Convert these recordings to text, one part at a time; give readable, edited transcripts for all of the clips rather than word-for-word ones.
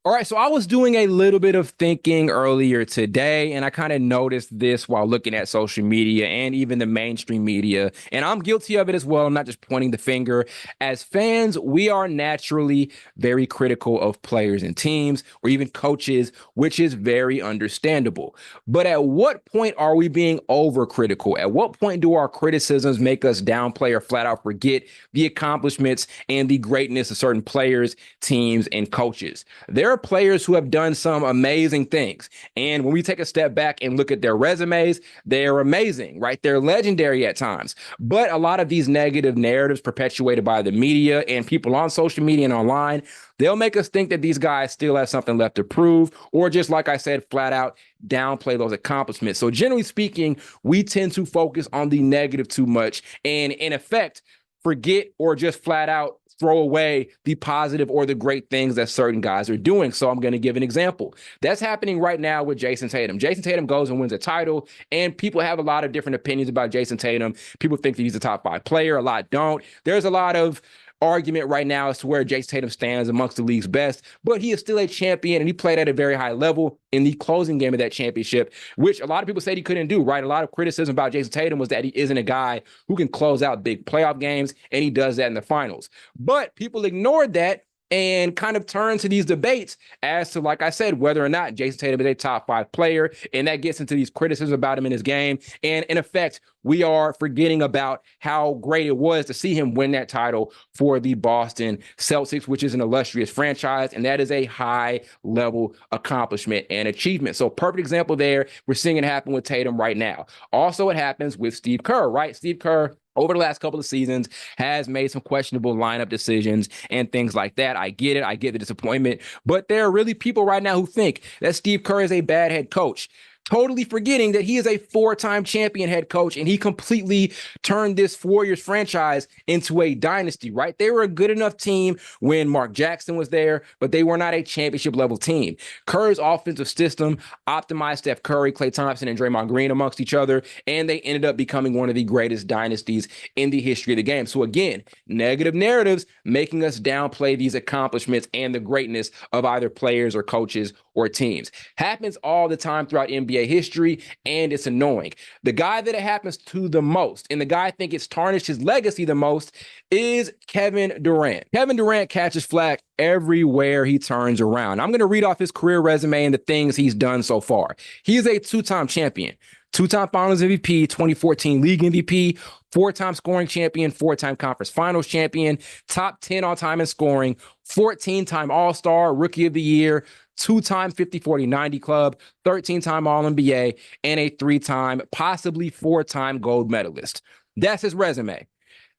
All right, so I was doing a little bit of thinking earlier today, and I kind of noticed this while looking at social media and even the mainstream media. And I'm guilty of it as well. I'm not just pointing the finger. As fans, we are naturally very critical of players and teams or even coaches, which is very understandable. But at what point are we being overcritical? At what point do our criticisms make us downplay or flat out forget the accomplishments and the greatness of certain players, teams, and coaches? There are players who have done some amazing things. And when we take a step back and look at their resumes, they're amazing, right? They're legendary at times. But a lot of these negative narratives perpetuated by the media and people on social media and online, they'll make us think that these guys still have something left to prove, or just like I said, flat out downplay those accomplishments. So generally speaking, we tend to focus on the negative too much and in effect, forget or just flat out throw away the positive or the great things that certain guys are doing. So I'm going to give an example. That's happening right now with Jason Tatum. Jason Tatum goes and wins a title, and people have a lot of different opinions about Jason Tatum. People think that he's a top 5 player. A lot don't. There's a lot of argument right now as to where Jason Tatum stands amongst the league's best, but he is still a champion and he played at a very high level in the closing game of that championship, which a lot of people said he couldn't do, right? A lot of criticism about Jason Tatum was that he isn't a guy who can close out big playoff games, and he does that in the finals. But people ignored that and kind of turn to these debates as to, like I said, whether or not Jason Tatum is a top 5 player. And that gets into these criticisms about him in his game. And in effect, we are forgetting about how great it was to see him win that title for the Boston Celtics, which is an illustrious franchise. And that is a high level accomplishment and achievement. So perfect example there. We're seeing it happen with Tatum right now. Also, it happens with Steve Kerr, right? Steve Kerr, over the last couple of seasons, has made some questionable lineup decisions and things like that. I get it. I get the disappointment. But there are really people right now who think that Steve Kerr is a bad head coach, totally forgetting that he is a 4-time champion head coach, and he completely turned this Warriors franchise into a dynasty, right? They were a good enough team when Mark Jackson was there, but they were not a championship level team. Kerr's offensive system optimized Steph Curry, Klay Thompson, and Draymond Green amongst each other, and they ended up becoming one of the greatest dynasties in the history of the game. So again, negative narratives making us downplay these accomplishments and the greatness of either players or coaches or teams. Happens all the time throughout NBA history, and it's annoying. The guy that it happens to the most, and the guy I think it's tarnished his legacy the most, is Kevin Durant. Kevin Durant catches flack everywhere he turns around. I'm going to read off his career resume and the things he's done so far. He is a 2-time champion, 2-time Finals MVP, 2014 League MVP, 4-time scoring champion, 4-time conference finals champion, top 10 all-time in scoring, 14-time All-Star, Rookie of the Year, 2-time 50-40-90 club, 13-time All-NBA, and a 3-time, possibly 4-time gold medalist. That's his resume.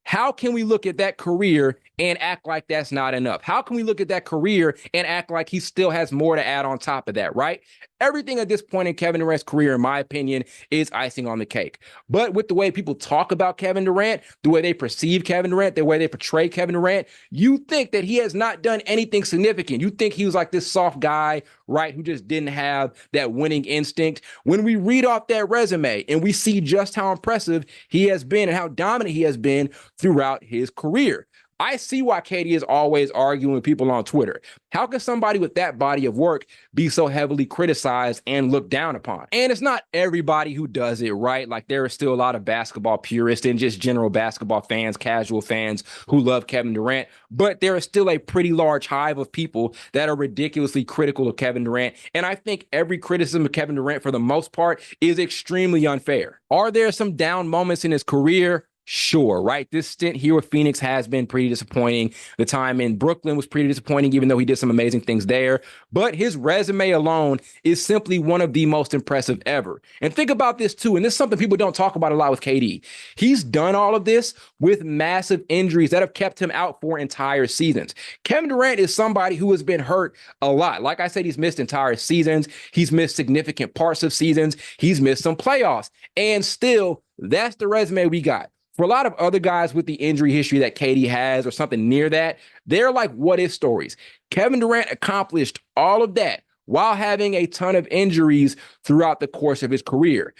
How can we look at that career and act like that's not enough? How can we look at that career and act like he still has more to add on top of that, right? Everything at this point in Kevin Durant's career, in my opinion, is icing on the cake. But with the way people talk about Kevin Durant, the way they perceive Kevin Durant, the way they portray Kevin Durant, you think that he has not done anything significant. You think he was like this soft guy, right, who just didn't have that winning instinct. When we read off that resume and we see just how impressive he has been and how dominant he has been throughout his career, I see why Katie is always arguing with people on Twitter. How can somebody with that body of work be so heavily criticized and looked down upon? And it's not everybody who does it, right? Like, there are still a lot of basketball purists and just general basketball fans, casual fans who love Kevin Durant, but there is still a pretty large hive of people that are ridiculously critical of Kevin Durant. And I think every criticism of Kevin Durant, for the most part, is extremely unfair. Are there some down moments in his career? Sure, right? This stint here with Phoenix has been pretty disappointing. The time in Brooklyn was pretty disappointing, even though he did some amazing things there. But his resume alone is simply one of the most impressive ever. And think about this too, and this is something people don't talk about a lot with KD. He's done all of this with massive injuries that have kept him out for entire seasons. Kevin Durant is somebody who has been hurt a lot. Like I said, he's missed entire seasons. He's missed significant parts of seasons. He's missed some playoffs. And still, that's the resume we got. For a lot of other guys with the injury history that KD has or something near that, they're like what-if stories. Kevin Durant accomplished all of that while having a ton of injuries throughout the course of his career.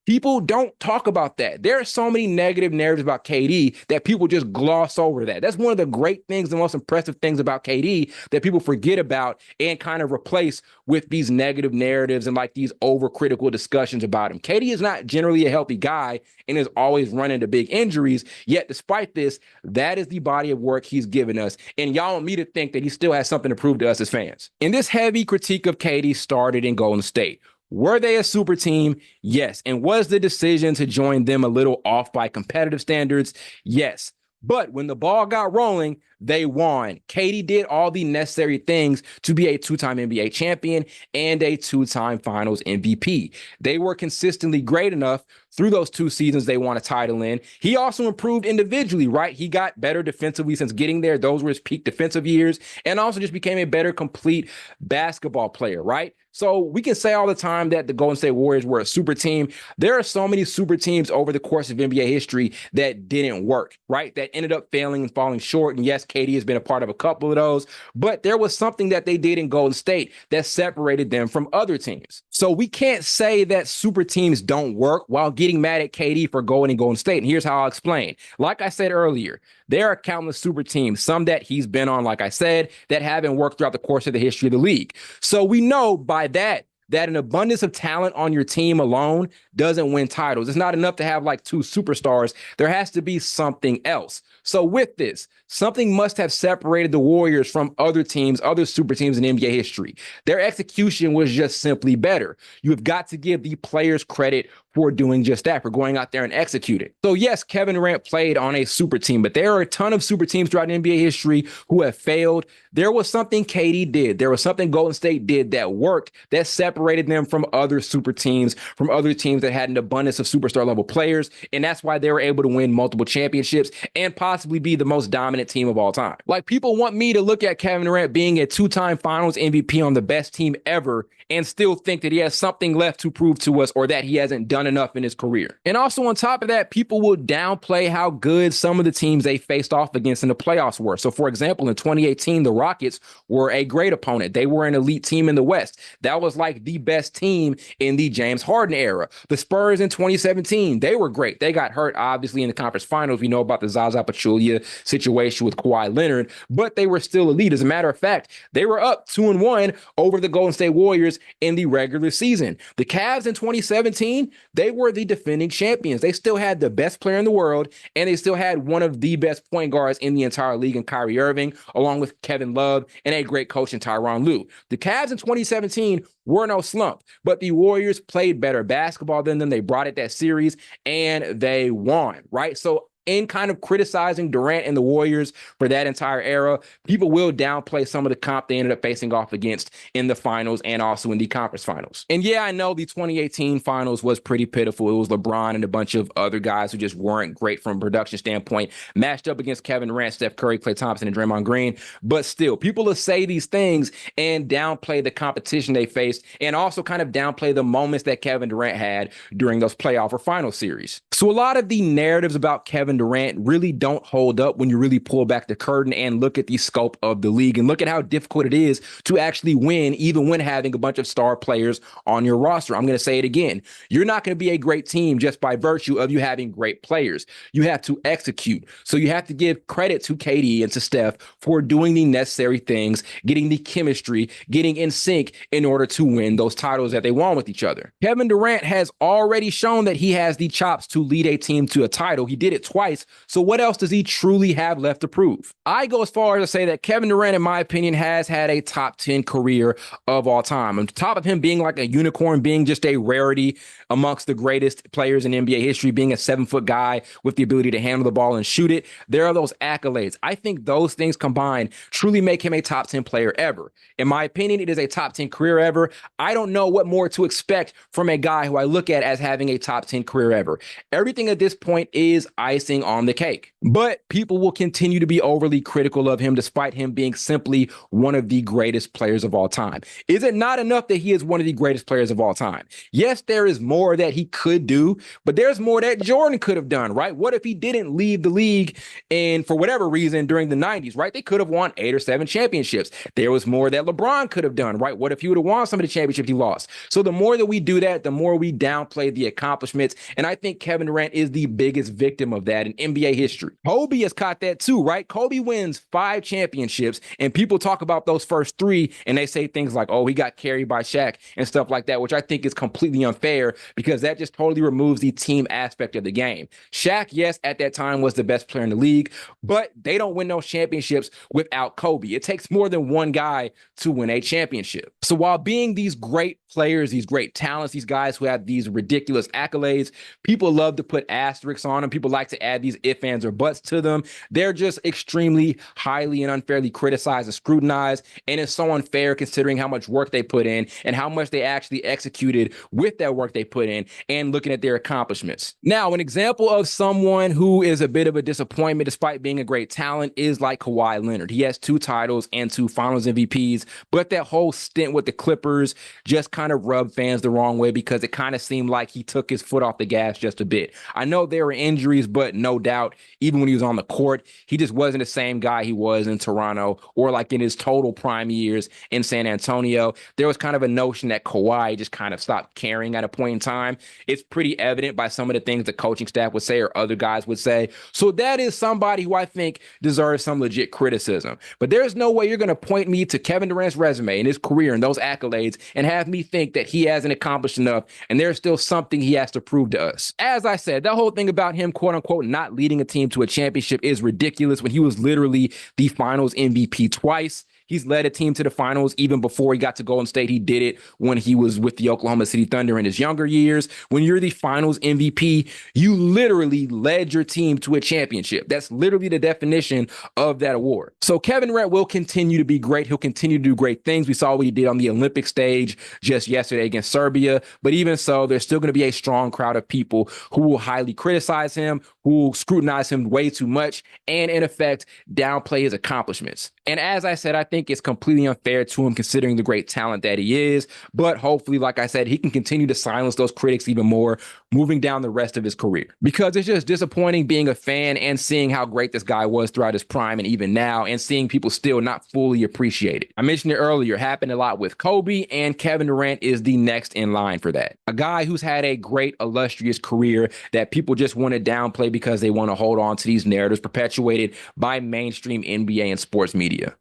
People don't talk about that. There are so many negative narratives about KD that people just gloss over that. That's one of the great things, the most impressive things about KD that people forget about and kind of replace with these negative narratives and like these overcritical discussions about him. KD is not generally a healthy guy and is always running into big injuries. Yet, despite this, that is the body of work he's given us. And y'all want me to think that he still has something to prove to us as fans. And this heavy critique of KD started in Golden State. Were they a super team? Yes. And was the decision to join them a little off by competitive standards? Yes. But when the ball got rolling, they won. KD did all the necessary things to be a two-time NBA champion and a two-time finals MVP. They were consistently great enough through those 2 seasons they won a title in. He also improved individually, right? He got better defensively since getting there. Those were his peak defensive years, and also just became a better complete basketball player, right? So we can say all the time that the Golden State Warriors were a super team. There are so many super teams over the course of NBA history that didn't work, right? That ended up failing and falling short. And yes, KD has been a part of a couple of those, but there was something that they did in Golden State that separated them from other teams. So we can't say that super teams don't work while getting mad at KD for going and Golden State. And here's how I'll explain. Like I said earlier, there are countless super teams, some that he's been on, like I said, that haven't worked throughout the course of the history of the league. So we know by that an abundance of talent on your team alone doesn't win titles. It's not enough to have like 2 superstars. There has to be something else. So with this, something must have separated the Warriors from other teams, other super teams in NBA history. Their execution was just simply better. You have got to give the players credit for doing just that, for going out there and executing. So yes, Kevin Durant played on a super team, but there are a ton of super teams throughout NBA history who have failed. There was something KD did. There was something Golden State did that worked, that separated them from other super teams, from other teams that had an abundance of superstar level players. And that's why they were able to win multiple championships and possibly be the most dominant team of all time. Like, people want me to look at Kevin Durant being a 2-time finals MVP on the best team ever and still think that he has something left to prove to us or that he hasn't done enough in his career. And also on top of that, people will downplay how good some of the teams they faced off against in the playoffs were. So for example, in 2018, the Rockets were a great opponent. They were an elite team in the West. That was like the best team in the James Harden era. The Spurs in 2017, they were great. They got hurt, obviously, in the conference finals. We know about the Zaza Pachulia situation with Kawhi Leonard, but they were still elite. As a matter of fact, they were up 2-1 over the Golden State Warriors in the regular season. The Cavs in 2017, they were the defending champions. They still had the best player in the world, and they still had one of the best point guards in the entire league in Kyrie Irving, along with Kevin Love and a great coach in Tyronn Lue. The Cavs in 2017 were no slump, but the Warriors played better basketball than them. They brought it that series, and they won, right? So in kind of criticizing Durant and the Warriors for that entire era, people will downplay some of the comp they ended up facing off against in the finals and also in the conference finals. And yeah, I know the 2018 finals was pretty pitiful. It was LeBron and a bunch of other guys who just weren't great from a production standpoint, matched up against Kevin Durant, Steph Curry, Klay Thompson, and Draymond Green. But still, people will say these things and downplay the competition they faced and also kind of downplay the moments that Kevin Durant had during those playoff or final series. So a lot of the narratives about Kevin Durant really don't hold up when you really pull back the curtain and look at the scope of the league and look at how difficult it is to actually win, even when having a bunch of star players on your roster. I'm going to say it again. You're not going to be a great team just by virtue of you having great players. You have to execute. So you have to give credit to KD and to Steph for doing the necessary things, getting the chemistry, getting in sync in order to win those titles that they won with each other. Kevin Durant has already shown that he has the chops to lead a team to a title. He did it twice. So what else does he truly have left to prove? I go as far as to say that Kevin Durant, in my opinion, has had a top 10 career of all time. On top of him being like a unicorn, being just a rarity amongst the greatest players in NBA history, being a 7-foot guy with the ability to handle the ball and shoot it, there are those accolades. I think those things combined truly make him a top 10 player ever. In my opinion, it is a top 10 career ever. I don't know what more to expect from a guy who I look at as having a top 10 career ever. Everything at this point is icing icing on the cake. But people will continue to be overly critical of him despite him being simply one of the greatest players of all time. Is it not enough that he is one of the greatest players of all time? Yes, there is more that he could do, but there's more that Jordan could have done, right? What if he didn't leave the league and for whatever reason during the 90s, right? They could have won 8 or 7 championships. There was more that LeBron could have done, right? What if he would have won some of the championships he lost? So the more that we do that, the more we downplay the accomplishments. And I think Kevin Durant is the biggest victim of that in NBA history. Kobe has caught that too, right? Kobe wins 5 championships and people talk about those first 3 and they say things like, oh, he got carried by Shaq and stuff like that, which I think is completely unfair because that just totally removes the team aspect of the game. Shaq, yes, at that time was the best player in the league, but they don't win those championships without Kobe. It takes more than one guy to win a championship. So while being these great players, these great talents, these guys who have these ridiculous accolades, people love to put asterisks on them. People like to add these if, ands, or buts to them. They're just extremely highly and unfairly criticized and scrutinized. And it's so unfair considering how much work they put in and how much they actually executed with that work they put in and looking at their accomplishments. Now, an example of someone who is a bit of a disappointment despite being a great talent is like Kawhi Leonard. He has 2 titles and 2 finals MVPs, but that whole stint with the Clippers just kind of rubbed fans the wrong way because it kind of seemed like he took his foot off the gas just a bit. I know there were injuries, but no doubt, even when he was on the court, he just wasn't the same guy he was in Toronto or like in his total prime years in San Antonio. There was kind of a notion that Kawhi just kind of stopped caring at a point in time. It's pretty evident by some of the things the coaching staff would say or other guys would say. So that is somebody who I think deserves some legit criticism. But there's no way you're going to point me to Kevin Durant's resume and his career and those accolades and have me think that he hasn't accomplished enough and there's still something he has to prove to us. As I said, that whole thing about him, quote unquote, not leading a team to a championship is ridiculous when he was literally the finals MVP twice. He's led a team to the finals even before he got to Golden State. He did it when he was with the Oklahoma City Thunder in his younger years. When you're the finals MVP, you literally led your team to a championship. That's literally the definition of that award. So Kevin Durant will continue to be great. He'll continue to do great things. We saw what he did on the Olympic stage just yesterday against Serbia. But even so, there's still going to be a strong crowd of people who will highly criticize him, who will scrutinize him way too much, and in effect, downplay his accomplishments. And as I said, I think it's completely unfair to him considering the great talent that he is. But hopefully, like I said, he can continue to silence those critics even more moving down the rest of his career. Because it's just disappointing being a fan and seeing how great this guy was throughout his prime and even now, and seeing people still not fully appreciate it. I mentioned it earlier, happened a lot with Kobe, and Kevin Durant is the next in line for that. A guy who's had a great, illustrious career that people just want to downplay because they want to hold on to these narratives perpetuated by mainstream NBA and sports media.